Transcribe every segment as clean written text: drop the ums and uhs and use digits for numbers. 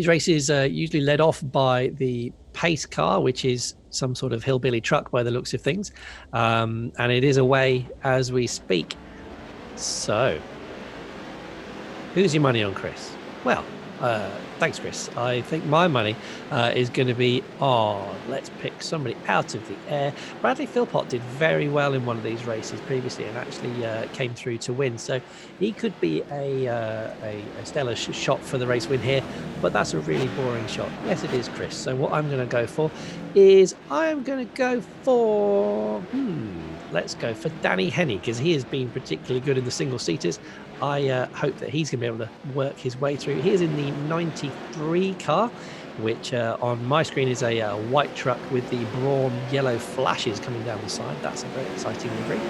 These races are usually led off by the pace car, which is some sort of hillbilly truck by the looks of things. And it is away as we speak. So, who's your money on, Chris? Well, thanks, Chris. I think my money is going to be on, let's pick somebody out of the air. Bradley Philpott did very well in one of these races previously and actually came through to win. So he could be a stellar shot for the race win here, but that's a really boring shot. Yes, it is, Chris. So what I'm going to go for is I'm going to go for, let's go for Danny Henney, because he has been particularly good in the single-seaters. I hope that he's going to be able to work his way through. He is in the 93 car, which on my screen is a white truck with the brawn yellow flashes coming down the side. That's a very exciting livery.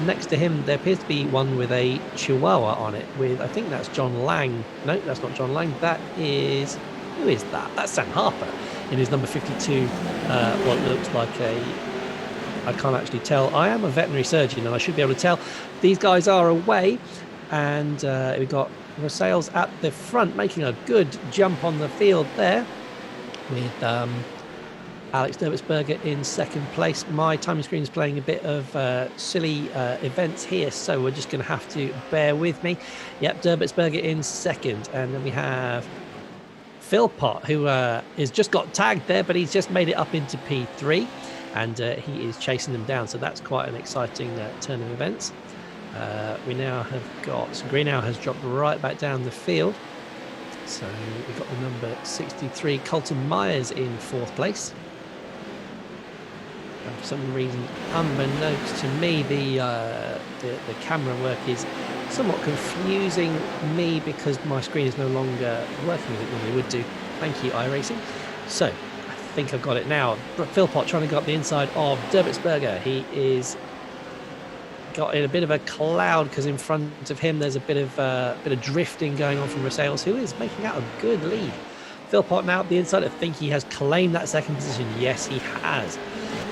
Next to him, there appears to be one with a Chihuahua on it with, I think that's John Lang. No, that's not John Lang. That is, who is that? That's Sam Harper in his number 52, what looks like I can't actually tell. I am a veterinary surgeon and I should be able to tell. These guys are away, and we've got Rosales at the front making a good jump on the field there with Alex Derbitzberger in second place. My timing screen is playing a bit of silly events here, so we're just going to have to bear with me. Yep, Derbitzberger in second, and then we have Philpott, who has just got tagged there, but he's just made it up into P3. And he is chasing them down, so that's quite an exciting turn of events. We now have got Greenow has dropped right back down the field, so we've got the number 63 Colton Myers in fourth place. And for some reason, unbeknownst to me, the camera work is somewhat confusing me because my screen is no longer working as it normally would do. Thank you, iRacing. So I think I've got it now. Philpott trying to go up the inside of Derbitzberger. He is got in a bit of a cloud because in front of him there's a bit of drifting going on from Rosales, who is making out a good lead. Philpott now up the inside. I think he has claimed that second position. Yes, he has.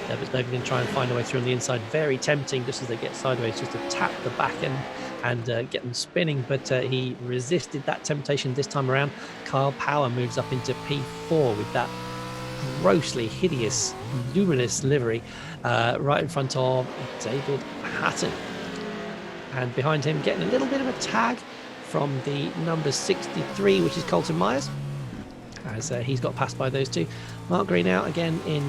Derbitzberger going to try and find a way through on the inside. Very tempting just as they get sideways, just to tap the back end and get them spinning, but he resisted that temptation this time around. Kyle Power moves up into P4 with that grossly hideous, luminous livery right in front of David Hatton. And behind him, getting a little bit of a tag from the number 63, which is Colton Myers, as he's got passed by those two. Mark Greenow again in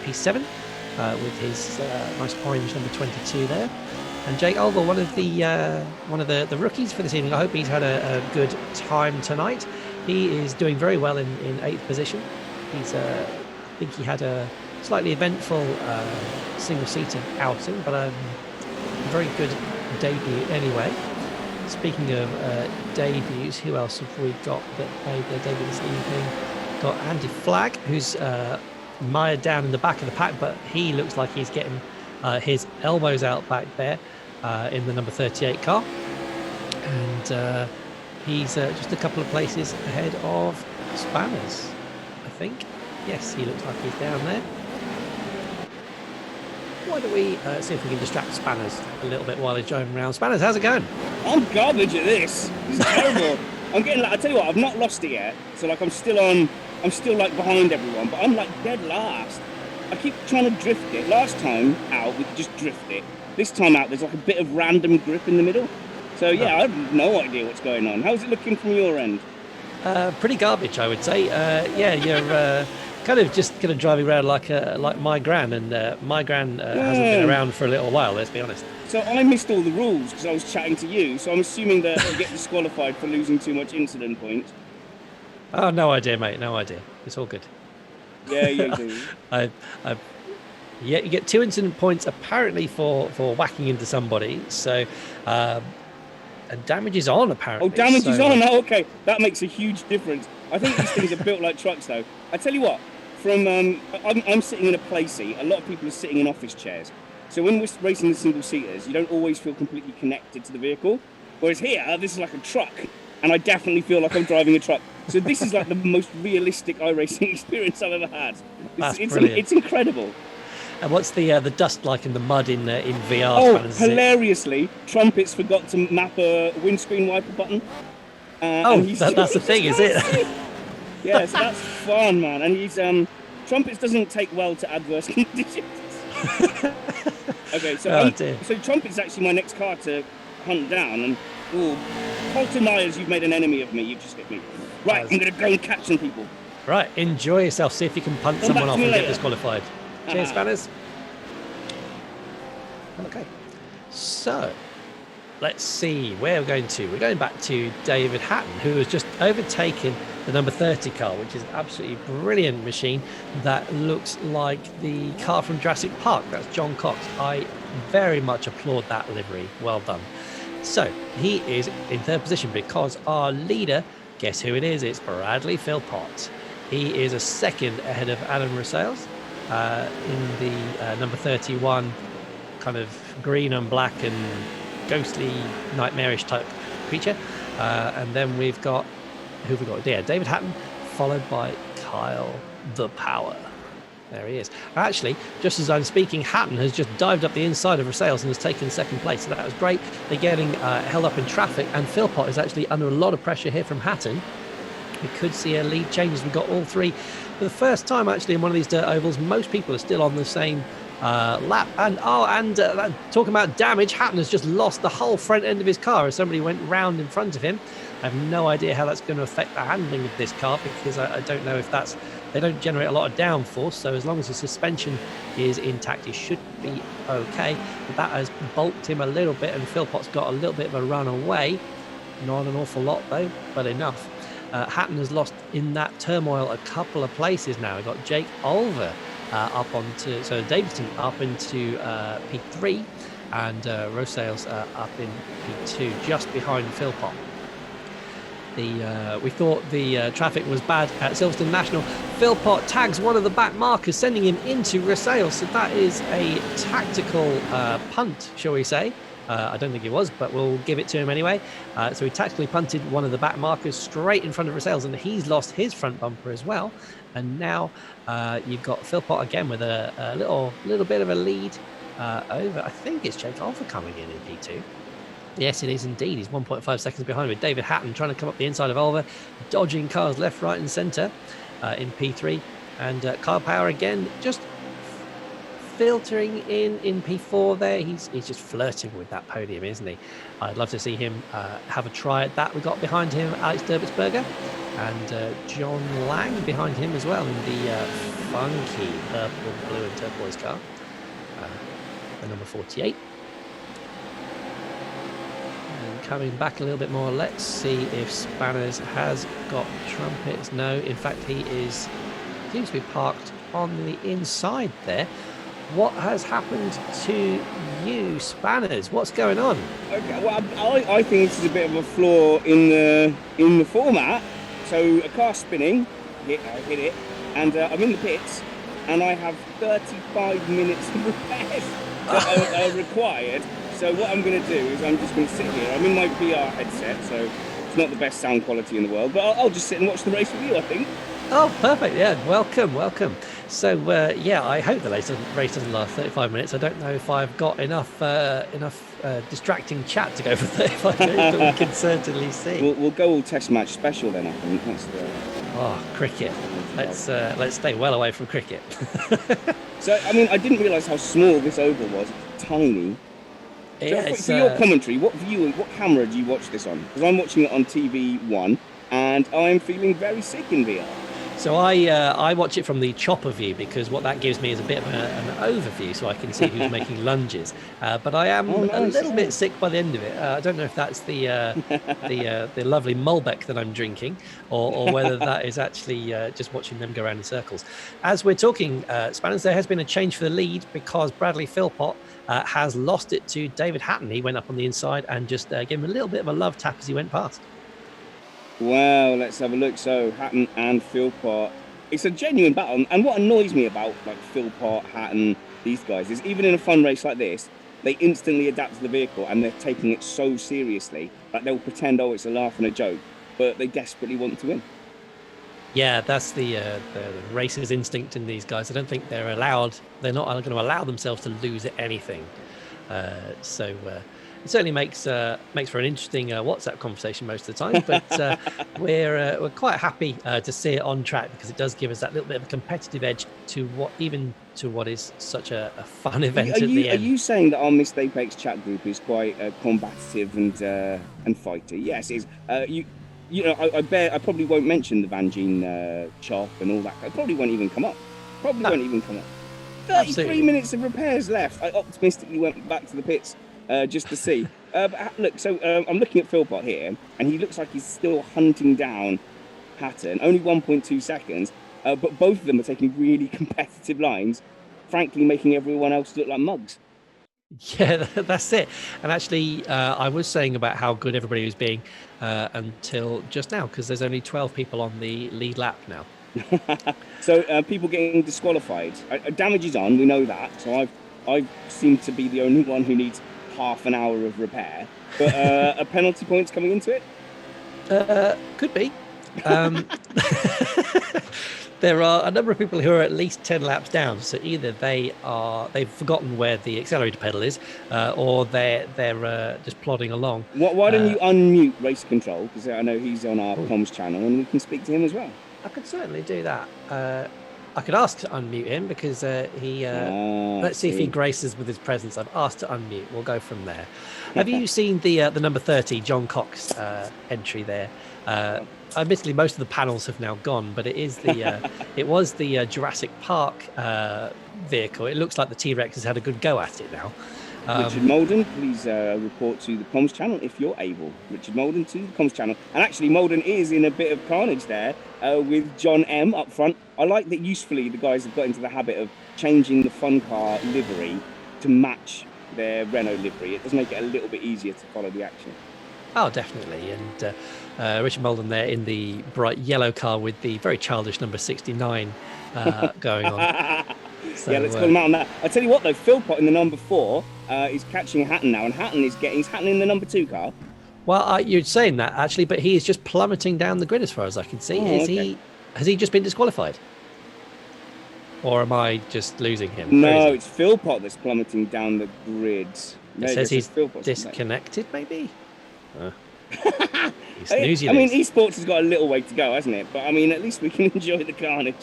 P7 with his nice orange number 22 there. And Jake Olver, one of the rookies for this evening. I hope he's had a good time tonight. He is doing very well in 8th position. He's, I think he had a slightly eventful single-seater outing, but a very good debut anyway. Speaking of debuts, who else have we got that made their debut this evening? Got Andy Flagg, who's mired down in the back of the pack, but he looks like he's getting his elbows out back there in the number 38 car. And he's just a couple of places ahead of Spanners, I think. Yes, he looks like he's down there. Why don't we see if we can distract Spanners a little bit while he's driving around. Spanners, how's it going? I'm garbage at this. This is terrible. I'm getting like, I tell you what, I've not lost it yet. So like I'm still like behind everyone, but I'm like dead last. I keep trying to drift it. Last time out, we could just drift it. This time out, there's like a bit of random grip in the middle. So yeah, I have no idea what's going on. How's it looking from your end? Pretty garbage, I would say. Yeah, you're kind of driving around like my gran, and my gran hasn't been around for a little while. Let's be honest. So I missed all the rules because I was chatting to you. So I'm assuming that you get disqualified for losing too much incident points. Oh, no idea, mate. No idea. It's all good. Yeah, you do. Yeah, you get 2 incident points apparently for whacking into somebody. So, and damage is on apparently. Oh, damage is on. Oh, okay, that makes a huge difference. I think these things are built like trucks, though. I tell you what, from I'm sitting in a play seat. A lot of people are sitting in office chairs. So when we're racing the single seaters, you don't always feel completely connected to the vehicle. Whereas here, this is like a truck, and I definitely feel like I'm driving a truck. So this is like the most realistic iRacing experience I've ever had. It's incredible. And what's the dust like in the mud in VR? Oh, hilariously, Trumpets forgot to map a windscreen wiper button. And he's that's the thing, is it? Yeah, so that's fun, man. And he's Trumpets doesn't take well to adverse conditions. Okay, so so Trumpet's actually my next car to hunt down. And Colton Myers, you've made an enemy of me. You've just hit me. Right, I'm gonna go and catch some people. Right, enjoy yourself. See if you can punt someone off and get disqualified. Cheers, Spanners. Okay, so let's see where we're going to. We're going back to David Hatton, who has just overtaken the number 30 car, which is an absolutely brilliant machine that looks like the car from Jurassic Park. That's John Cox. I very much applaud that livery. Well done. So he is in third position because our leader, guess who it is? It's Bradley Philpott. He is a second ahead of Adam Rosales in the number 31 kind of green and black and ghostly nightmarish type creature. And then we've got, who've we got? Yeah, David Hatton, followed by Kyle the Power. There he is. Actually, just as I'm speaking, Hatton has just dived up the inside of Rosales and has taken second place. So that was great. They're getting held up in traffic, and Philpott is actually under a lot of pressure here from Hatton. We could see a lead change as we got all three. For the first time, actually, in one of these dirt ovals, most people are still on the same lap. And talking about damage, Hatton has just lost the whole front end of his car as somebody went round in front of him. I have no idea how that's going to affect the handling of this car, because I don't know if they don't generate a lot of downforce, so as long as the suspension is intact, he should be okay. But that has bulked him a little bit, and Philpott's got a little bit of a run away. Not an awful lot though, but enough. Hatton has lost in that turmoil a couple of places now. We've got Jake Olver so Davidson up into P3, and Rosales up in P2, just behind Philpott. We thought the traffic was bad at Silverstone National. Philpott tags one of the back markers, sending him into Rosales. So that is a tactical punt, shall we say. I don't think it was, but we'll give it to him anyway. So he tactically punted one of the back markers straight in front of Rosales, and he's lost his front bumper as well. And now you've got Philpott again with a little bit of a lead over. I think it's Jake Olver coming in P2. Yes, it is indeed. He's 1.5 seconds behind, with David Hatton trying to come up the inside of Olver, dodging cars left, right and centre in P3. And Kyle Power again, just filtering in P4 there. He's just flirting with that podium, isn't he? I'd love to see him have a try at that. We got behind him Alex Derbitzberger and John Lang behind him as well in the funky purple, blue and turquoise car, the number 48. Coming back a little bit more, let's see if Spanners has got Trumpets. No, in fact he seems to be parked on the inside there. What has happened to you, Spanners? What's going on? Okay, well, I think this is a bit of a flaw in the format. So a car spinning, I hit it, and I'm in the pits, and I have 35 minutes of repairs that are required. So what I'm going to do is I'm just going to sit here. I'm in my VR headset, so it's not the best sound quality in the world, but I'll just sit and watch the race with you, I think. Oh, perfect. Yeah, welcome. So, I hope the race doesn't last 35 minutes. I don't know if I've got enough distracting chat to go for 35 minutes, but we can certainly see. We'll go all test match special then, I think. That's the... Oh, cricket. Let's stay well away from cricket. So, I mean, I didn't realise how small this oval was. It's tiny. Yeah, so for your commentary, what camera do you watch this on? Because I'm watching it on TV1, and I'm feeling very sick in VR. So I watch it from the chopper view, because what that gives me is a bit of an overview, so I can see who's making lunges. But I am a little bit sick by the end of it. I don't know if that's the lovely Malbec that I'm drinking, or whether that is actually just watching them go around in circles. As we're talking, Spanners, there has been a change for the lead, because Bradley Philpott has lost it to David Hatton. He went up on the inside and just gave him a little bit of a love tap as he went past. Wow, let's have a look. So Hatton and Philpott, it's a genuine battle. And what annoys me about like Philpott, Hatton, these guys, is even in a fun race like this, they instantly adapt to the vehicle, and they're taking it so seriously that they'll pretend, oh, it's a laugh and a joke, but they desperately want to win. Yeah, that's the racer's instinct in these guys. I don't think they're not going to allow themselves to lose at anything. It certainly makes for an interesting WhatsApp conversation most of the time. But we're quite happy to see it on track, because it does give us that little bit of a competitive edge to what is such a fun event at the end. Are you saying that our Missed Apex chat group is quite combative and fighty? Yes, it is. I probably won't mention the Van Gene chop and all that. It probably won't even come up. 33 Absolutely. minutes of repairs left. I optimistically went back to the pits just to see. But look, so I'm looking at Philpott here, and he looks like he's still hunting down Hatton. Only 1.2 seconds, but both of them are taking really competitive lines, frankly making everyone else look like mugs. Yeah, that's it. And actually, I was saying about how good everybody was being until just now, because there's only 12 people on the lead lap now. So people getting disqualified. Damage is on, we know that. So I seem to be the only one who needs half an hour of repair. But are penalty points coming into it? Could be. There are a number of people who are at least 10 laps down, so either they've forgotten where the accelerator pedal is, or they're just plodding along. Why don't you unmute Race Control, because I know he's on our comms channel, and we can speak to him as well. I could certainly do that. I could ask to unmute him, because he. Let's see if he graces with his presence. I've asked to unmute. We'll go from there. Have you seen the number 30 John Cox entry there? Admittedly, most of the panels have now gone, but it is it was the Jurassic Park vehicle. It looks like the T-Rex has had a good go at it now. Richard Molden, please report to the comms channel if you're able. Richard Molden to the comms channel. And actually, Molden is in a bit of carnage there with John M up front. I like that usefully the guys have got into the habit of changing the fun car livery to match their Renault livery. It does make it a little bit easier to follow the action. Oh, definitely. And Richard Molden there in the bright yellow car with the very childish number 69 going on. So, yeah, let's call him out on that. I tell you what, though, Philpott in the number 4 is catching Hatton now, and Hatton is Hatton in the number 2 car. Well, you're saying that actually, but he is just plummeting down the grid as far as I can see. Has he just been disqualified, or am I just losing him? No, it's Philpott that's plummeting down the grid. It says he's disconnected, maybe. I mean, esports has got a little way to go, hasn't it? But I mean, at least we can enjoy the carnage.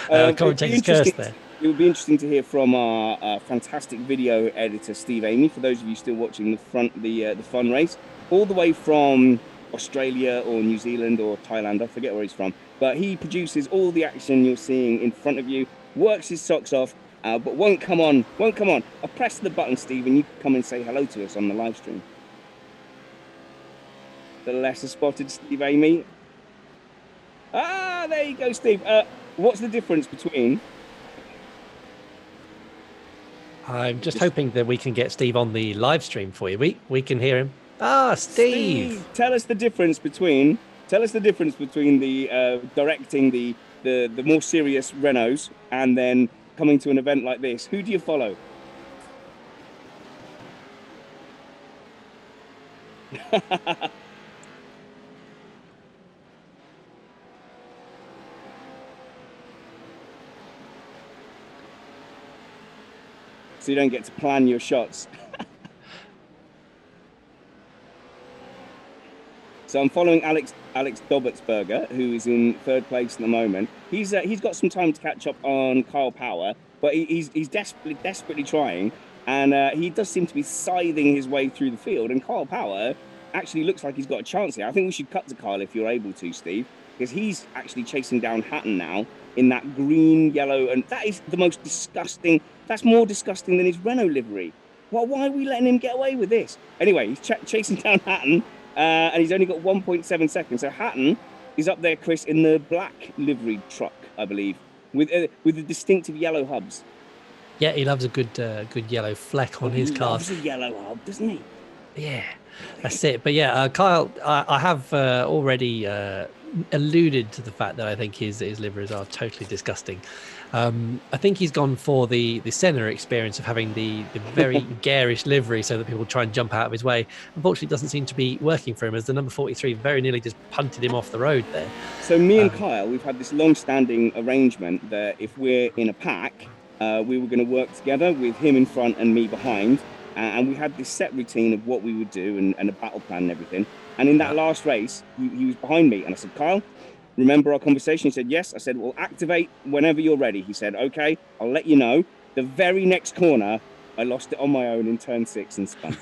Commentator's curse there. It would be interesting to hear from our fantastic video editor Steve Amy. For those of you still watching the fun race, all the way from Australia or New Zealand or Thailand, I forget where he's from, but he produces all the action you're seeing in front of you, works his socks off, but won't come on. I press the button, Steve, and you can come and say hello to us on the live stream. The lesser spotted Steve Amy. Ah, there you go, Steve. What's the difference between? I'm just hoping that we can get Steve on the live stream for you. We can hear him. Ah, Steve. Tell us the difference between the directing the more serious Renaults and then coming to an event like this. Who do you follow? So you don't get to plan your shots. So I'm following Alex Dobertsberger, who is in 3rd place at the moment. He's got some time to catch up on Kyle Power, but he's desperately trying, and he does seem to be scything his way through the field. And Kyle Power actually looks like he's got a chance here. I think we should cut to Kyle if you're able to, Steve, because he's actually chasing down Hatton now in that green, yellow, and that is the most disgusting. That's more disgusting than his Renault livery. Well, why are we letting him get away with this? Anyway, he's chasing down Hatton, and he's only got 1.7 seconds. So Hatton is up there, Chris, in the black livery truck, I believe, with the distinctive yellow hubs. Yeah, he loves a good yellow fleck on his car. He loves a yellow hub, doesn't he? Yeah, that's it. But yeah, Kyle, I have already alluded to the fact that I think his liveries are totally disgusting. I think he's gone for the Senna experience of having the very garish livery so that people try and jump out of his way. Unfortunately, it doesn't seem to be working for him, as the number 43 very nearly just punted him off the road there. So me and Kyle, we've had this long-standing arrangement that if we're in a pack, we were going to work together with him in front and me behind. and we had this set routine of what we would do and a battle plan and everything. And in that last race, he was behind me, and I said, Kyle, remember our conversation? He said, yes. I said, well, activate whenever you're ready. He said, okay, I'll let you know. The very next corner, I lost it on my own in turn 6 and spun.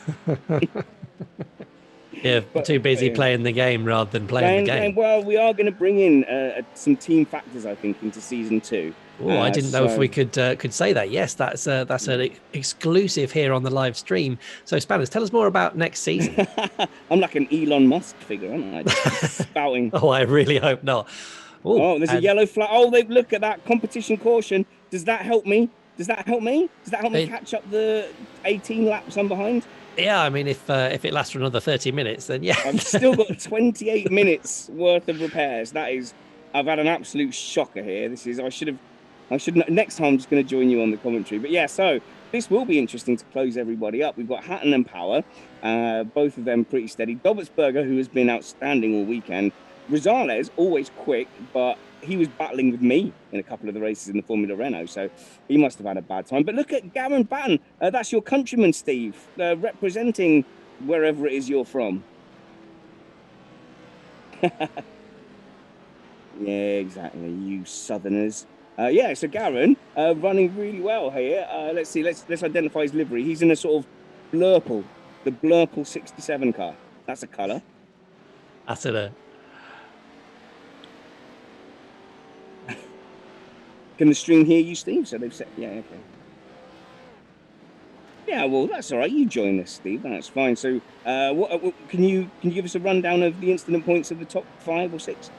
Yeah, too busy playing the game rather than playing the game. Well, we are going to bring in some team factors, I think, into season 2. Oh, I didn't know if we could say that. Yes, that's an exclusive here on the live stream. So, Spanners, tell us more about next season. I'm like an Elon Musk figure, aren't I? Just spouting. Oh, I really hope not. Oh, there's a yellow flag. Oh, look at that competition caution. Does that help me? Does that help me catch up the 18 laps I'm behind? Yeah, I mean, if it lasts for another 30 minutes, then yeah. I've still got 28 minutes worth of repairs. I've had an absolute shocker here. I should next time I'm just going to join you on the commentary. But yeah, so this will be interesting to close everybody up. We've got Hatton and Power, both of them pretty steady. Dobertsberger, who has been outstanding all weekend. Rosales, always quick, but he was battling with me in a couple of the races in the Formula Renault, so he must have had a bad time. But look at Gavin Batten. That's your countryman, Steve, representing wherever it is you're from. Yeah, exactly, you Southerners. Yeah, so Garen running really well here. Let's see, let's identify his livery. He's in a sort of Blurple, the Blurple 67 car. That's a colour. That's it. Can the stream hear you, Steve? So they've said, yeah, okay. Yeah, well, that's all right. You join us, Steve. That's fine. So, what can you give us a rundown of the incident points of the top 5 or 6?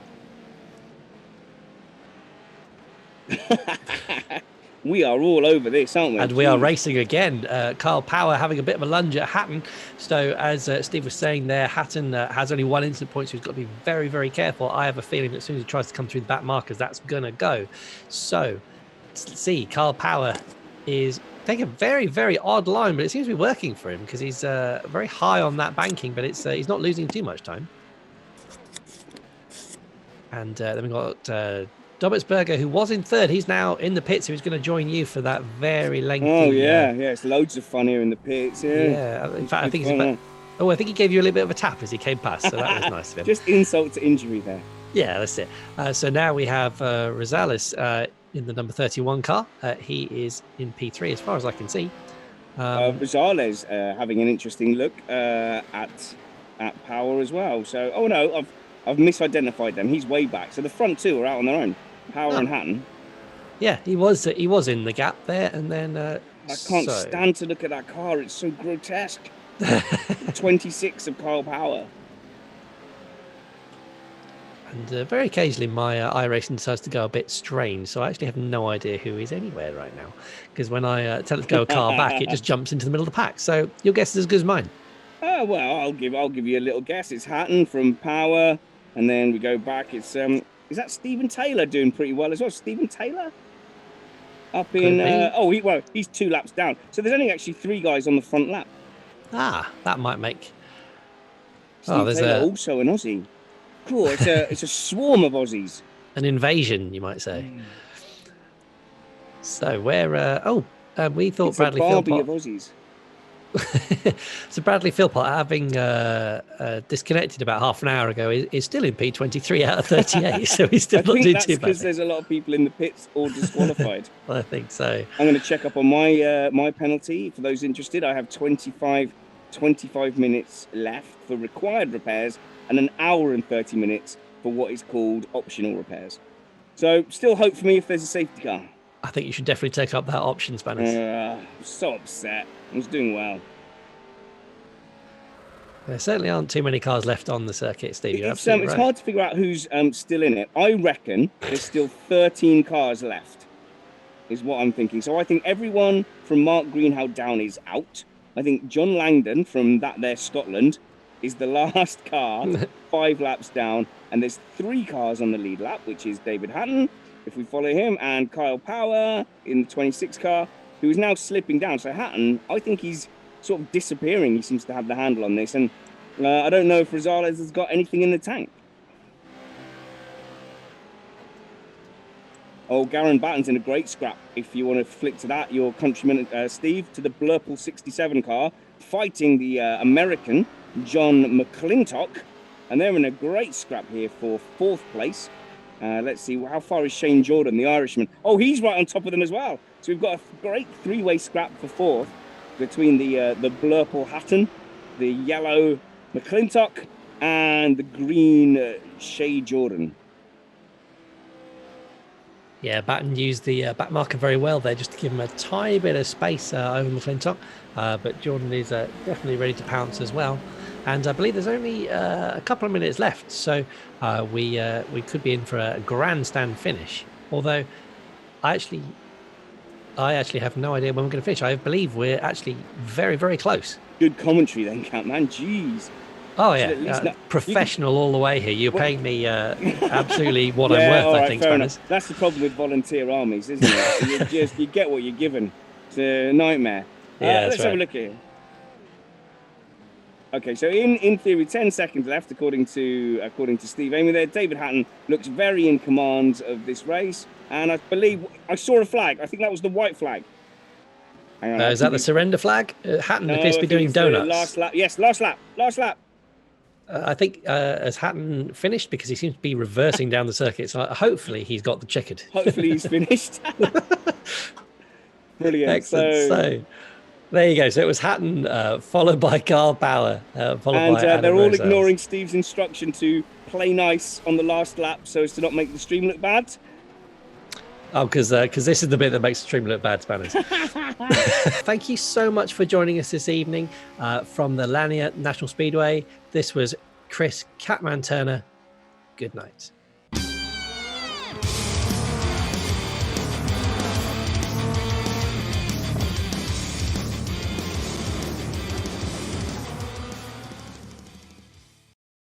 We are all over this, aren't we? And we are racing again. Kyle Power having a bit of a lunge at Hatton. So as Steve was saying there, Hatton has only 1 incident point, so he's got to be very, very careful. I have a feeling that as soon as he tries to come through the back markers, that's going to go. So let's see. Kyle Power is taking a very, very odd line, but it seems to be working for him because he's very high on that banking, but he's not losing too much time. And then we've got Dobertsberger, who was in 3rd. He's now in the pits. He was going to join you for that very lengthy. Oh yeah, it's loads of fun here in the pits. Yeah. In fact, I think I think he gave you a little bit of a tap as he came past, so that was nice of him. Just insult to injury there. Yeah, that's it. So now we have Rosales in the number 31 car. He is in P3, as far as I can see. Rosales having an interesting look at Power as well. So, oh no, I've misidentified them. He's way back. So the front 2 are out on their own. Power and Hatton. Yeah, he was in the gap there, and then I can't stand to look at that car. It's so grotesque. 26 of Kyle Power. And very occasionally my iRacing decides to go a bit strange, so I actually have no idea who is anywhere right now. Because when I tell it to go a car back, it just jumps into the middle of the pack. So your guess is as good as mine. Well, I'll give you a little guess. It's Hatton from Power, and then we go back. It's is that Stephen Taylor doing pretty well as well? Stephen Taylor up in he's 2 laps down. So there's only actually 3 guys on the front lap. That might make. Steve Taylor, also an Aussie. Cool. It's a swarm of Aussies. An invasion, you might say. So where? We thought it's Bradley a Barbie Philpott of Aussies. So Bradley Philpott, having disconnected about half an hour ago, is still in P23 out of 38. So he's still not doing too bad. Because there's a lot of people in the pits all disqualified. I think so. I'm going to check up on my penalty. For those interested, I have 25 minutes left for required repairs and an hour and 30 minutes for what is called optional repairs. So still hope for me if there's a safety car. I think you should definitely take up that option, Spanners. I'm so upset. I was doing well. There certainly aren't too many cars left on the circuit, Steve. It's hard to figure out who's still in it. I reckon there's still 13 cars left, is what I'm thinking. So I think everyone from Mark Greenhow down is out. I think John Langdon from that there Scotland is the last car, 5 laps down. And there's 3 cars on the lead lap, which is David Hatton, if we follow him, and Kyle Power in the 26 car, who is now slipping down. So Hatton, I think he's sort of disappearing. He seems to have the handle on this. And I don't know if Rosales has got anything in the tank. Oh, Garen Batten's in a great scrap. If you want to flick to that, your countryman Steve, to the Blurple 67 car, fighting the American John McClintock. And they're in a great scrap here for 4th place. Let's see, how far is Shane Jordan, the Irishman? Oh, he's right on top of them as well. So we've got a great 3-way scrap for 4th between the Blurple Hatton, the yellow McClintock, and the green Shea Jordan. Yeah, Batten used the back marker very well there, just to give him a tiny bit of space over McClintock. But Jordan is definitely ready to pounce as well. And I believe there's only a couple of minutes left, so we could be in for a grandstand finish. Although I actually have no idea when we're going to finish. I believe we're actually very, very close. Good commentary then, Catman. Jeez. Oh yeah, professional all the way here. You're paying me absolutely what I'm worth. All right, I think, fair Spanners. enough. That's the problem with volunteer armies, isn't it? you get what you're given. It's a nightmare. Yeah, let's have a look here. Okay, so in theory, 10 seconds left, according to Steve Amy there. David Hatton looks very in command of this race, and I believe I saw a flag. I think that was the white flag. Hang on, Is that the surrender flag? Hatton appears to be doing donuts. Last lap. Yes, last lap. Last lap. I think has Hatton finished, because he seems to be reversing down the circuit. So hopefully he's got the checkered. Hopefully he's finished. Brilliant. Excellent. So there you go. So it was Hatton, followed by Carl Bauer, followed by Adam they're all Rosales. ignoring Steve's instruction to play nice on the last lap so as to not make the stream look bad. Oh, because this is the bit that makes the stream look bad, Spanners. Thank you so much for joining us this evening from the Lanier National Speedway. This was Chris Catman Turner. Good night.